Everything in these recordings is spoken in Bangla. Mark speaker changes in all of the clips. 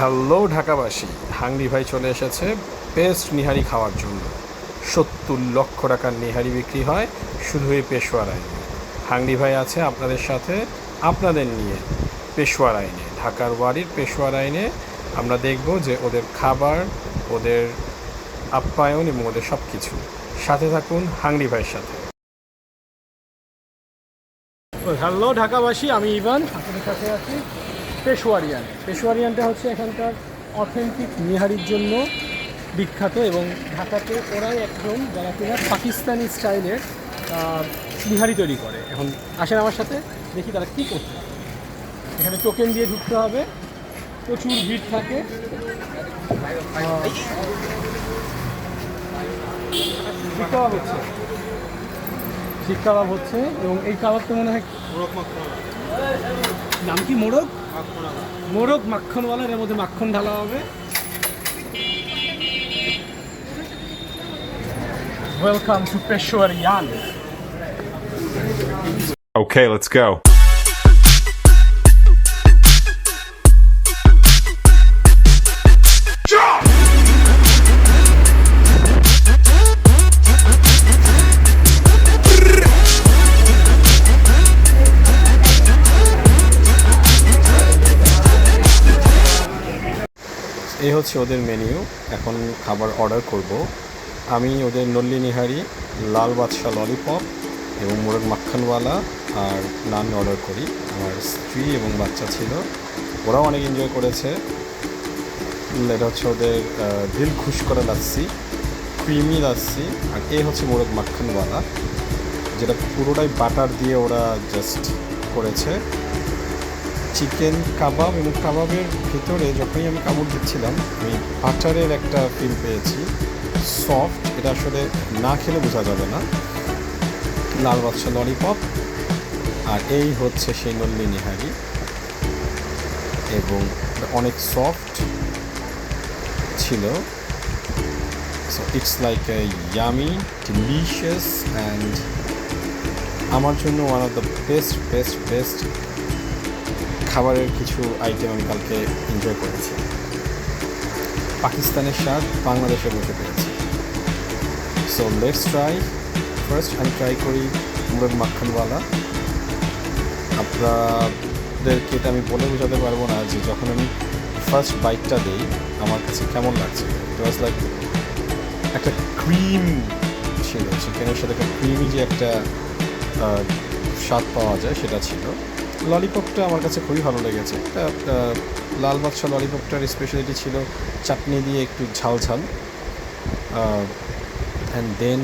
Speaker 1: হ্যালো ঢাকাবাসী, হাংরি ভাই চলে এসেছে বেস্ট নিহারি খাওয়ার জন্য। 70 লক্ষ টাকার নিহারি বিক্রি হয় শুধু এই পেশোয়ার আইনে। হাংরি ভাই আছে আপনাদের সাথে, আপনাদের নিয়ে পেশোয়ার আইনে, ঢাকার বাড়ির পেশোয়ার আইনে। আমরা দেখব যে ওদের খাবার, ওদের আপ্যায়ন এবং ওদের সব কিছু। সাথে থাকুন হাংরি ভাইয়ের সাথে। হ্যালো ঢাকাবাসী, আমি ইভান, আপনাদের সাথে আছি পেশোয়ারিয়ান। পেশোয়ারিয়ানটা হচ্ছে এখানকার অথেন্টিক নিহারির জন্য বিখ্যাত, এবং ঢাকাতে ওরাই একজন যারা কিনা পাকিস্তানি স্টাইলের নিহারি তৈরি করে। এখন আসেন আমার সাথে, দেখি তারা কী করছে। এখানে টোকেন দিয়ে ঢুকতে হবে, প্রচুর ভিড় থাকে। শিক কাবাব হচ্ছে, শিক কাবাব হচ্ছে, এবং এই কাবাবটা মনে হয় নাম কি, মোরগ মোরগ মাখনওয়ালা। এর মধ্যে মাখন ঢালা হবে। Welcome to Peshawarian.
Speaker 2: Okay, let's go.
Speaker 1: এই হচ্ছে ওদের মেনু। এখন খাবার অর্ডার করব। আমি ওদের নল্লি নিহারি, লাল বাদশা ললিপপ এবং মোরগ মাখনওয়ালা আর নান অর্ডার করি। আমার স্ত্রী এবং বাচ্চা ছিল, ওরাও অনেক এনজয় করেছে। এটা হচ্ছে ওদের দিল খুশ করা লাচ্ছি, ক্রিমি লাচ্ছি। আর এই হচ্ছে মোরগ মাখনওয়ালা, যেটা পুরোটাই বাটার দিয়ে ওরা জাস্ট করেছে। চিকেন কাবাব, এবং কাবাবের ভিতরে যখনই আমি কামড় দিচ্ছিলাম আমি বাটারের একটা ফিল পেয়েছি, সফট। এটা আসলে না খেলে বোঝা যাবে না। লাল বাদশা ললিপপ, আর এই হচ্ছে সেই নল্লি নিহারি, এবং অনেক সফট ছিল। So it's like a yummy, delicious, and আমার জন্য ওয়ান অফ দ্য বেস্ট খাবারের কিছু আইটেম আমি কালকে এনজয় করেছি। পাকিস্তানের স্বাদ বাংলাদেশে বসে পেয়েছি। So let's try. ফার্স্ট আমি ট্রাই করি মোরগ মাখনওয়ালা। আপনাদেরকে এটা আমি বলে বোঝাতে পারবো না যে যখন আমি ফার্স্ট বাইটটা দিই আমার কাছে কেমন লাগছে। ইট ওয়াজ লাইক একটা ক্রিম ছিল, চিকেনের সাথে একটা ক্রিমি যে একটা স্বাদ পাওয়া যায় সেটা ছিল। ললিপপটা আমার কাছে খুবই ভালো লেগেছে। লাল বাদশা ললিপপটার স্পেশালিটি ছিল চাটনি দিয়ে একটু ঝাল ঝাল, অ্যান্ড দেন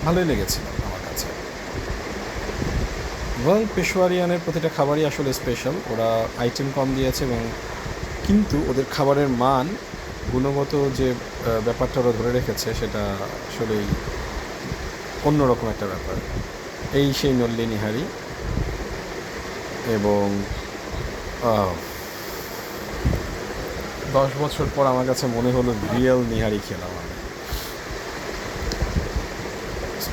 Speaker 1: ভালোই লেগেছিল আমার কাছে। ওয়েল, পেশোয়ারিয়ানের প্রতিটা খাবারই আসলে স্পেশাল। ওরা আইটেম কম দিয়েছে, এবং কিন্তু ওদের খাবারের মান, গুণগত যে ব্যাপারটা ওরা ধরে রেখেছে সেটা আসলেই অন্যরকম একটা ব্যাপার। এই সেই নল্লি নিহারি, এবং 10 বছর পর আমার কাছে মনে হলো রিয়েল নিহারি খেলাম আমি।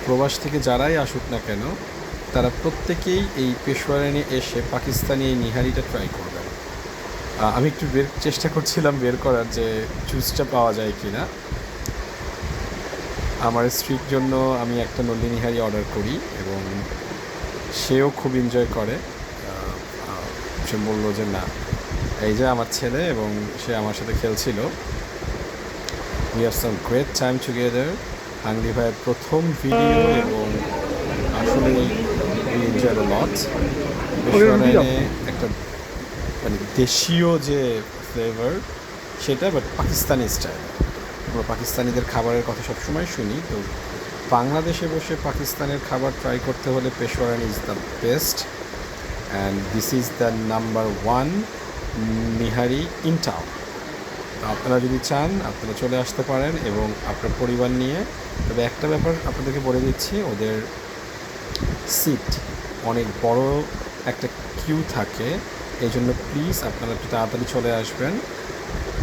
Speaker 1: প্রবাস থেকে যারাই আসুক না কেন, তারা প্রত্যেকেই এই পেশোয়ারিয়ানে এসে পাকিস্তানি এই নিহারিটা ট্রাই করবেন। আমি একটু চেষ্টা করছিলাম বের করার যে জুসটা পাওয়া যায় কি না। আমার স্ত্রীর জন্য আমি একটা নল্লি নিহারি অর্ডার করি, এবং সেও খুব এনজয় করে। সে বললো যে না, এই যে আমার ছেলে, এবং সে আমার সাথে খেলছিল। We have some great time together. Hungry ভাইয়ের প্রথম ভিডিও, এবং আসলে উই এনজয় আ লট। পেশোয়ারিয়ানে একটা মানে দেশীয় যে ফ্লেভার সেটা, বাট পাকিস্তানি স্টাইল। আমরা পাকিস্তানিদের খাবারের কথা সবসময় শুনি, তো বাংলাদেশে বসে পাকিস্তানের খাবার ট্রাই করতে হলে Peshawarian is the best, and this is the number 1 nihari in town. তো আপনারা যদি চান আপনারা চলে আসতে পারেন, এবং আপনার পরিবার নিয়ে। তবে একটা ব্যাপার আপনাদেরকে বলে দিচ্ছি, ওদের সিট অনেক বড় একটা কিউ থাকে। এই জন্য প্লিজ আপনারা একটু তাড়াতাড়ি চলে আসবেন,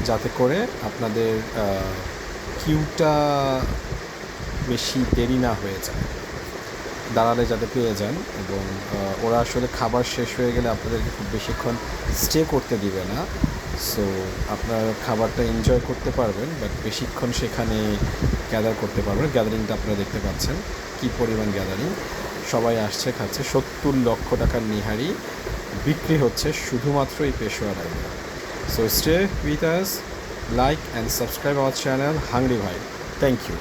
Speaker 1: যাতে করে আপনাদের কিউটা বেশি দেরি না হয়ে যায়, দাঁড়ালে যাতে পেয়ে যান। এবং ওরা আসলে খাবার শেষ হয়ে গেলে আপনাদেরকে খুব বেশিক্ষণ স্টে করতে দিবে না। সো আপনার খাবারটা এনজয় করতে পারবেন, বাট বেশিক্ষণ সেখানে গ্যাদার করতে পারবেন। গ্যাদারিংটা আপনারা দেখতে পাচ্ছেন কী পরিমাণ গ্যাদারিং, সবাই আসছে খাচ্ছে। 70 লক্ষ টাকার নিহারি বিক্রি হচ্ছে শুধুমাত্র এই পেশোয়ার আইলে। So stay with us, like and subscribe our channel hungry Bhai. Thank you.